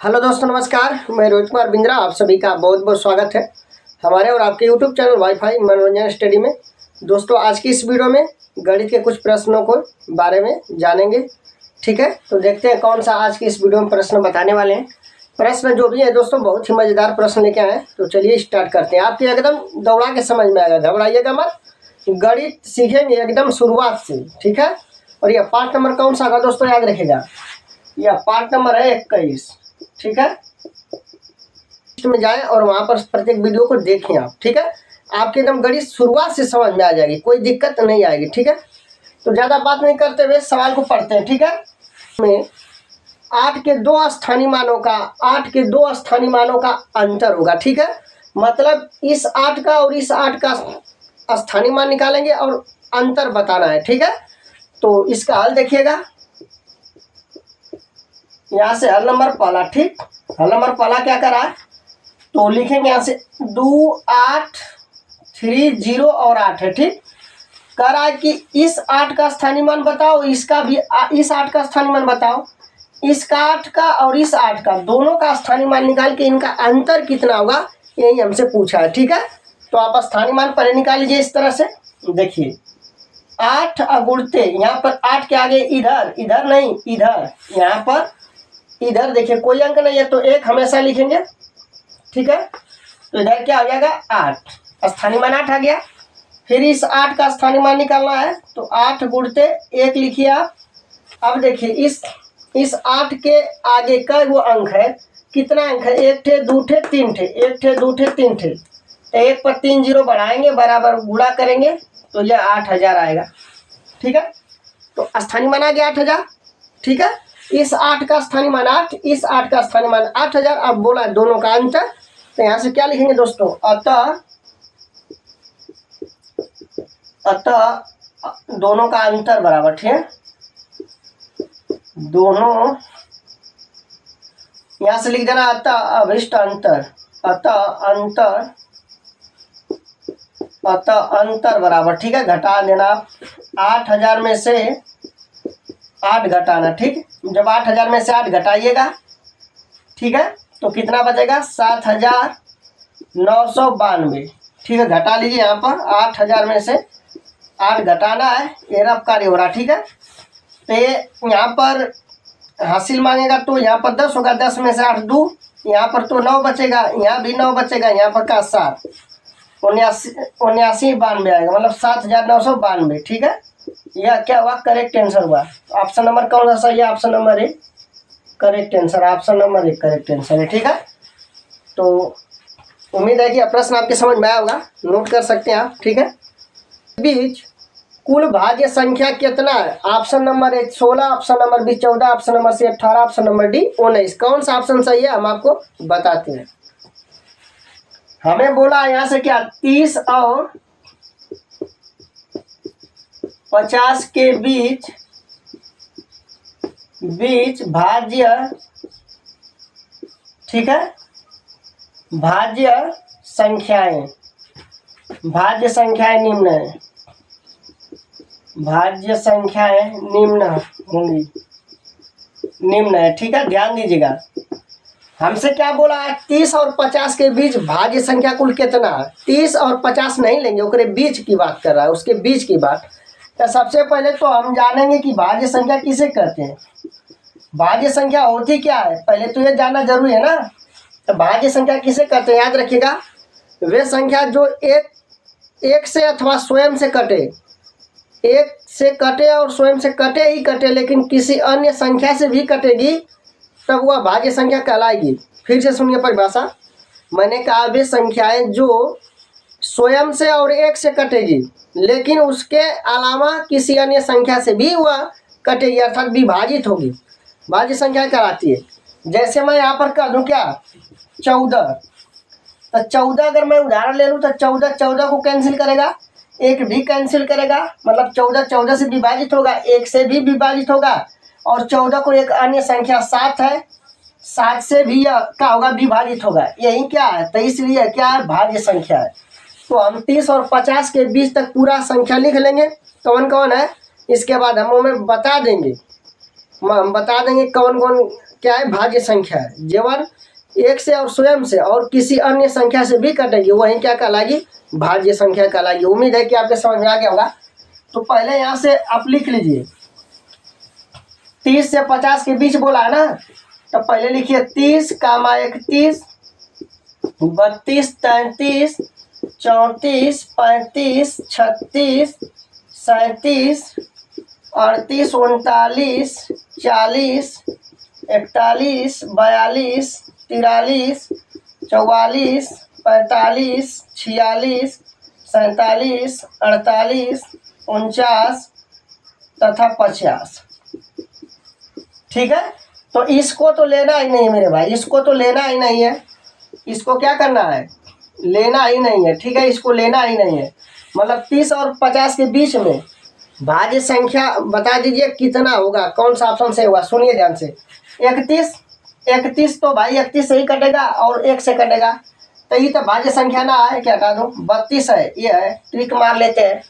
Hello दोस्तों, नमस्कार। मैं रोहित कुमार बिंद्रा, आप सभी का बहुत बहुत स्वागत है हमारे और आपके यूट्यूब चैनल वाईफाई मनोरंजन स्टडी में। दोस्तों, आज की इस वीडियो में गणित के कुछ प्रश्नों को बारे में जानेंगे। ठीक है, तो देखते हैं कौन सा आज की इस वीडियो में प्रश्न बताने वाले हैं। प्रश्न जो भी है दोस्तों, बहुत ही मज़ेदार प्रश्न लेके आए हैं। तो चलिए स्टार्ट करते हैं। आपके एकदम दौड़ा के समझ में आएगा, घबराइएगा मत। गणित सीखेंगे एकदम शुरुआत से, ठीक है। और यह पार्ट नंबर कौन सा होगा दोस्तों, याद रखिएगा, यह पार्ट नंबर है 21। ठीक है, में जाएं और वहां पर प्रत्येक वीडियो को देखें आप। ठीक है, आपके एकदम गणित शुरुआत से समझ में आ जाएगी, कोई दिक्कत नहीं आएगी। ठीक है, तो ज़्यादा बात नहीं करते हुए सवाल को पढ़ते हैं। ठीक है, में 8 के दो स्थानीय मानों का अंतर होगा। ठीक है, मतलब इस 8 का और इस 8 का स्थानीय मान निकालेंगे और अंतर बताना है। ठीक है, तो इसका हल देखिएगा, यहाँ से हल नंबर पहला। ठीक, हल नंबर पहला क्या करा है, तो लिखेंगे यहाँ से 2 8 3 0 और 8 है। ठीक, कह रहा है कि इस 8 का स्थानीय मान बताओ, इसका भी इस 8 का स्थानीय मान बताओ। इसका 8 का और इस 8 का दोनों का स्थानीय मान निकाल के इनका अंतर कितना होगा, यही हमसे पूछा है। ठीक है, तो आप स्थानीय मान पहले निकाल लीजिए इस तरह से। देखिए 8 अगुणते, यहाँ पर 8 के आगे इधर, इधर नहीं इधर, यहाँ पर इधर देखिए कोई अंक नहीं है तो 1 हमेशा लिखेंगे। ठीक है, तो इधर क्या हो जाएगा 8, स्थानीय मान 8 आ गया। फिर इस 8 का स्थानीय मान निकालना है, तो 8 गुणते 1 लिखिए आप। अब देखिए इस 8 के आगे का वो अंक है, कितना अंक है, 1 ठे 2 ठे 3 ठे, 1 ठे 2 ठे 3 ठे, तो 1 पर 3 0 बढ़ाएंगे, बराबर गुणा करेंगे तो यह 8000 आएगा। ठीक है, तो स्थानीय मान आ गया 8000। ठीक है, इस 8 का स्थानीय मान 8, इस 8 का स्थानीय मान 8000। अब बोला दोनों का अंतर, तो यहाँ से क्या लिखेंगे दोस्तों, अतः दोनों का अंतर बराबर। ठीक है, दोनों यहाँ से लिख देना अतः अभिष्ट अंतर, अतः अंतर बराबर। ठीक है, घटा देना 8000 में से 8 घटाना। ठीक, जब 8000 में से 8 घटाइएगा, ठीक है, तो कितना बचेगा 7992। ठीक है, घटा लीजिए, यहाँ पर 8000 में से 8 घटाना है, ये रफ कार्य हो रहा। ठीक है, तो ये यहाँ पर हासिल मांगेगा तो यहाँ पर 10 होगा, 10 में से 8 2, यहाँ पर तो 9 बचेगा, यहाँ भी 9 बचेगा, यहाँ पर का 7, 7992 आएगा, मतलब 7992। ठीक है, यह क्या हुआ, करेक्ट आंसर हुआ। ऑप्शन नंबर कौन सा सही है, option number 1 correct answer, option number 1 correct answer है। ठीक है, तो उम्मीद है कि प्रश्न आपके समझ में आया होगा, नोट कर सकते हैं आप। ठीक है, बीच कुल भाज्य संख्या कितना है, option number 1 16, option number B 14, option number C 18, option number D 19। कौन सा ऑप्शन सही है हम आपको बताते हैं। हमें बोला यहाँ से क्या, 30 और 50 के बीच भाज्य, ठीक है, भाज्य संख्याएं निम्न है, भाज्य संख्याएं निम्न होंगी, निम्न है। ठीक है, ध्यान दीजिएगा, हमसे क्या बोला है, 30 और 50 के बीच भाज्य संख्या कुल कितना है। 30 और 50 नहीं लेंगे, उसके बीच की बात कर रहा है, उसके बीच की बात। तो सबसे पहले तो हम जानेंगे कि भाज्य संख्या किसे कहते हैं, भाज्य संख्या होती क्या है, पहले तो ये जानना जरूरी है ना। तो भाज्य संख्या किसे कहते हैं, याद रखिएगा, वे संख्या जो एक से अथवा स्वयं से कटे, एक से कटे और स्वयं से कटे ही कटे, लेकिन किसी अन्य संख्या से भी कटेगी, तब वह भाज्य संख्या कहलाएगी। फिर से सुनिए परिभाषा, मैंने कहा वे संख्याएं जो स्वयं से और एक से कटेगी, लेकिन उसके अलावा किसी अन्य संख्या से भी वह कटेगी, अर्थात विभाजित होगी, भाज्य संख्या कहलाती है। जैसे मैं यहाँ पर कह दूँ क्या, 14, तो 14 अगर मैं उदाहरण ले लूँ तो 14 को कैंसिल करेगा, एक भी कैंसिल करेगा, मतलब 14 से विभाजित होगा, एक से भी विभाजित होगा, और 14 को एक अन्य संख्या 7 है, 7 से भी क्या होगा, विभाजित होगा। यही क्या है, तो इसलिए क्या है, भाज्य संख्या है। तो हम 30 और 50 के बीच तक पूरा संख्या लिख लेंगे, कौन कौन है, इसके बाद हम बता देंगे कौन कौन क्या है, भाज्य संख्या है। जेवर एक से और स्वयं से और किसी अन्य संख्या से भी कटेगी, वही क्या कहलाएगी, भाज्य संख्या कहलाएगी। उम्मीद है कि आपके समझ में आ गया होगा। तो पहले यहाँ से आप लिख लीजिए, 30 से 50 के बीच बोला है ना, तो पहले लिखिए 30, 31, 32, 33, 34, 35, 36, 37, 38, 39, 40, 41, 42, 43, 44, 45, 46, 47, 48, 49 तथा 50। ठीक है, तो इसको तो लेना ही नहीं है मेरे भाई, इसको तो लेना ही नहीं है, इसको क्या करना है, लेना ही नहीं है। ठीक है, इसको लेना ही नहीं है। मतलब 30 और 50 के बीच में भाज्य संख्या बता दीजिए कितना होगा, कौन सा ऑप्शन से होगा, सुनिए ध्यान से। 31 तो भाई 31 से ही कटेगा और 1 से कटेगा, तो ये तो भाज्य संख्या ना है, क्या हटा दो, 32 है, ये है, ट्रिक मार लेते हैं।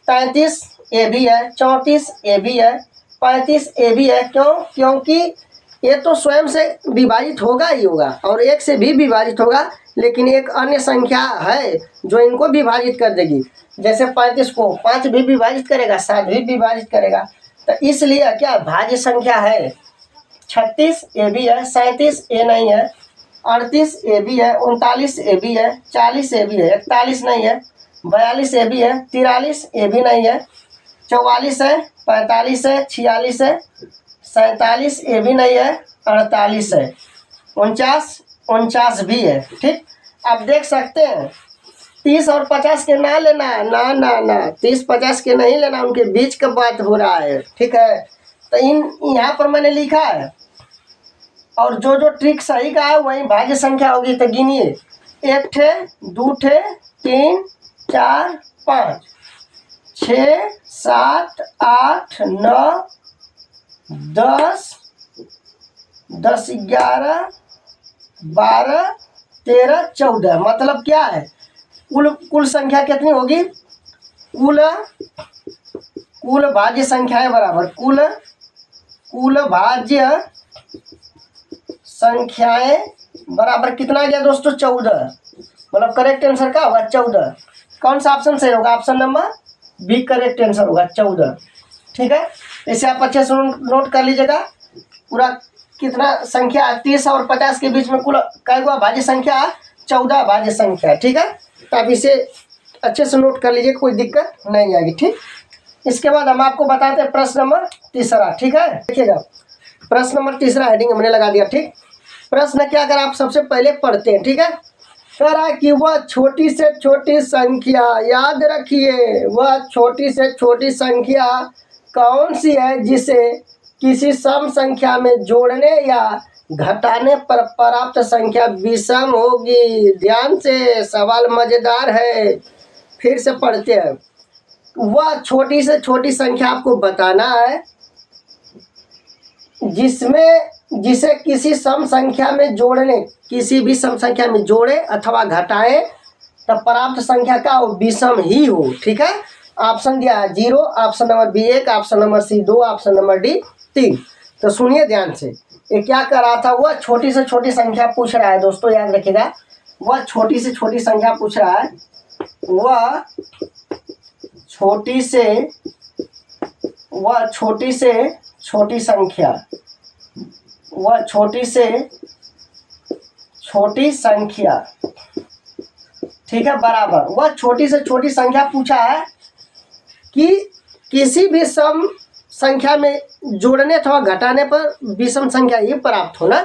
33 ये भी है, 34 ये भी है, 35 ये भी है। क्यों, क्योंकि ये तो स्वयं से विभाजित होगा ही होगा और 1 से भी विभाजित होगा, लेकिन एक अन्य संख्या है जो इनको विभाजित कर देगी। जैसे 35 को 5 भी विभाजित करेगा, 7 भी विभाजित करेगा, तो इसलिए क्या भाज्य संख्या है। 36 ये भी है, 37 ये नहीं है, 38 ये भी है, 39 ये भी है, 40 ये भी है, 41 नहीं है, 42 ये भी है, 43 ये भी नहीं है, 44 है, 45 है, 46 है, 47 ये भी नहीं है, 48 है, 49 भी है। ठीक, आप देख सकते हैं 30 और 50 के ना लेना, ना 30-50 के नहीं लेना, उनके बीच का बात हो रहा है। ठीक है, तो यहाँ पर मैंने लिखा है और जो जो ट्रिक सही का है वही भाज्य संख्या होगी। तो गिनिए, 1 ठे, 2 ठे, 3, 4, 5, 6, 7, 8, 9, 10, 11, 12, 13, 14। मतलब क्या है, कुल संख्या कितनी होगी, कुल भाज्य संख्या है बराबर कुल भाज्य संख्याएं बराबर कितना आ गया दोस्तों, 14। मतलब करेक्ट आंसर क्या होगा, 14। कौन सा ऑप्शन सही होगा, option number B correct answer होगा, 14। ठीक है, इसे आप अच्छे से नोट कर लीजिएगा। पूरा कितना संख्या 30 और 50 के बीच में कुल कई गो भाज्य संख्या, 14 भाज्य संख्या। ठीक है, तो आप इसे अच्छे से नोट कर लीजिए, कोई दिक्कत नहीं आएगी। ठीक, इसके बाद हम आपको बताते हैं प्रश्न नंबर तीसरा। ठीक है, देखिएगा प्रश्न नंबर तीसरा हेडिंग हमने लगा दिया। ठीक, प्रश्न क्या अगर आप सबसे पहले पढ़ते हैं। ठीक है, कह रहा है कि वह छोटी से छोटी संख्या, याद रखिए वह छोटी से छोटी संख्या कौन सी है जिसे किसी सम संख्या में जोड़ने या घटाने पर प्राप्त संख्या विषम होगी। ध्यान से, सवाल मजेदार है, फिर से पढ़ते हैं। वह छोटी से छोटी संख्या आपको बताना है जिसे किसी सम संख्या में जोड़ने, किसी भी सम संख्या में जोड़े अथवा घटाए तब प्राप्त संख्या का विषम ही हो। ठीक है, ऑप्शन दिया है 0, option number B 1, option number C 2, option number D 3। तो सुनिए ध्यान से, ये क्या कर रहा था, वह छोटी से छोटी संख्या पूछ रहा है दोस्तों, याद रखिएगा, वह छोटी से छोटी संख्या पूछ रहा है, वह छोटी से छोटी संख्या, वह छोटी से छोटी संख्या। ठीक है, बराबर वह छोटी से छोटी संख्या पूछा है कि किसी भी सम संख्या में जोड़ने अथवा घटाने पर विषम संख्या ही प्राप्त होना।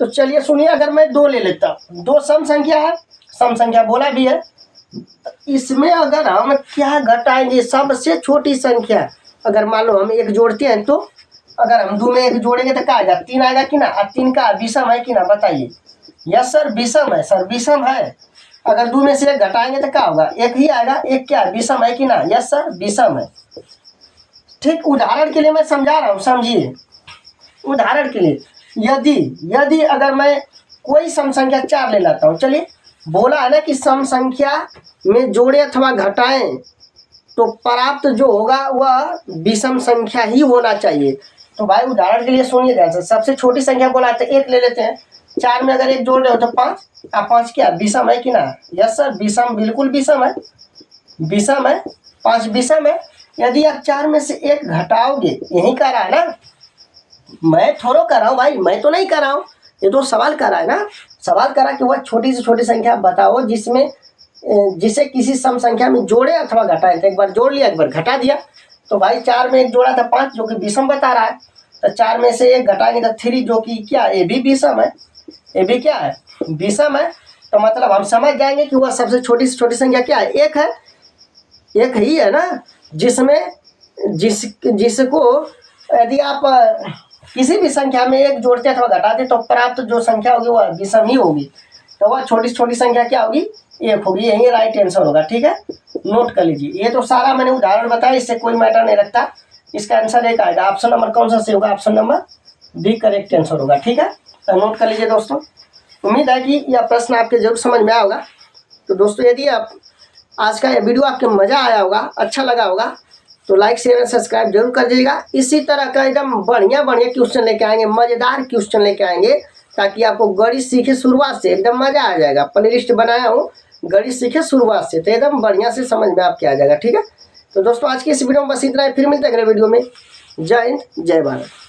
तो चलिए सुनिए, अगर मैं 2 ले लेता हूँ, 2 सम संख्या है, सम संख्या बोला भी है, इसमें अगर हम क्या घटाएंगे, सबसे छोटी संख्या, अगर मान लो हम 1 जोड़ते हैं तो अगर हम 2 में 1 जोड़ेंगे तो क्या आएगा, 3 आएगा कि ना, और 3 का विषम है कि ना, बताइए। यस सर, विषम है सर, विषम है। अगर 2 में से 1 घटाएंगे तो क्या होगा, 1 ही आएगा, 1 क्या विषम है कि ना, यस सर विषम है। ठीक, उदाहरण के लिए मैं समझा रहा हूँ, समझिए। उदाहरण के लिए यदि अगर मैं कोई सम संख्या 4 ले लेता हूँ, चलिए, बोला है ना कि सम संख्या में जोड़े अथवा घटाएं तो प्राप्त जो होगा वह विषम संख्या ही होना चाहिए। तो भाई उदाहरण के लिए सुनिए ध्यान से, सबसे छोटी संख्या बोला तो 1 ले लेते हैं। 4 में अगर 1 जोड़ रहे हो तो 5, अब 5 क्या विषम है कि ना? यस सर, विषम, बिल्कुल विषम है, विषम है, 5 विषम है। यदि आप 4 में से 1 घटाओगे, यही कर रहा है ना, मैं थोड़ा कर रहा हूँ भाई, मैं तो नहीं कर रहा हूँ, ये तो सवाल कर रहा है ना। सवाल करा कि वह छोटी से छोटी संख्या बताओ जिसमें जिसे किसी सम संख्या में जोड़े अथवा घटाए। तो एक बार जोड़ लिया, एक बार घटा दिया। तो भाई 4 में 1 जोड़ा था 5, जो कि विषम बता रहा है। तो 4 में से 1 घटाएंगे तो 3, जो कि क्या, ये भी विषम है, ये भी क्या है, विषम है। तो मतलब हम समझ जाएंगे कि वह सबसे छोटी से छोटी संख्या क्या है, 1 है, 1 ही है ना, जिसमें जिसको यदि आप किसी भी संख्या में 1 जोड़ते अथवा घटाते तो प्राप्त जो संख्या होगी वह विषम ही होगी। तो वह छोटी से छोटी संख्या क्या होगी, 1 होगी। यही राइट आंसर होगा। ठीक है, नोट कर लीजिए। ये तो सारा मैंने उदाहरण बताया, इससे कोई मैटर नहीं रखता। इसका आंसर 1 आएगा। ऑप्शन नंबर कौन सा सही होगा? Option number B correct answer होगा। ठीक है, तो नोट कर लीजिए दोस्तों। उम्मीद है कि यह प्रश्न आपके जरूर समझ में आया होगा। तो दोस्तों यदि आप आज का यह वीडियो आपके मज़ा आया होगा, अच्छा लगा होगा, तो लाइक शेयर और सब्सक्राइब जरूर कर दीजिएगा। इसी तरह का एकदम बढ़िया क्वेश्चन लेके आएंगे, मज़ेदार क्वेश्चन लेके आएंगे, ताकि आपको गणित सीखे शुरुआत से एकदम मज़ा आ जाएगा। प्ले लिस्ट बनाया हूँ गणित सीखे शुरुआत से, तो एकदम बढ़िया से समझ में आपके आ जाएगा। ठीक है, तो दोस्तों आज की इस वीडियो में बस इतना ही। फिर मिलते हैं अगले वीडियो में। जय हिंद, जय भारत।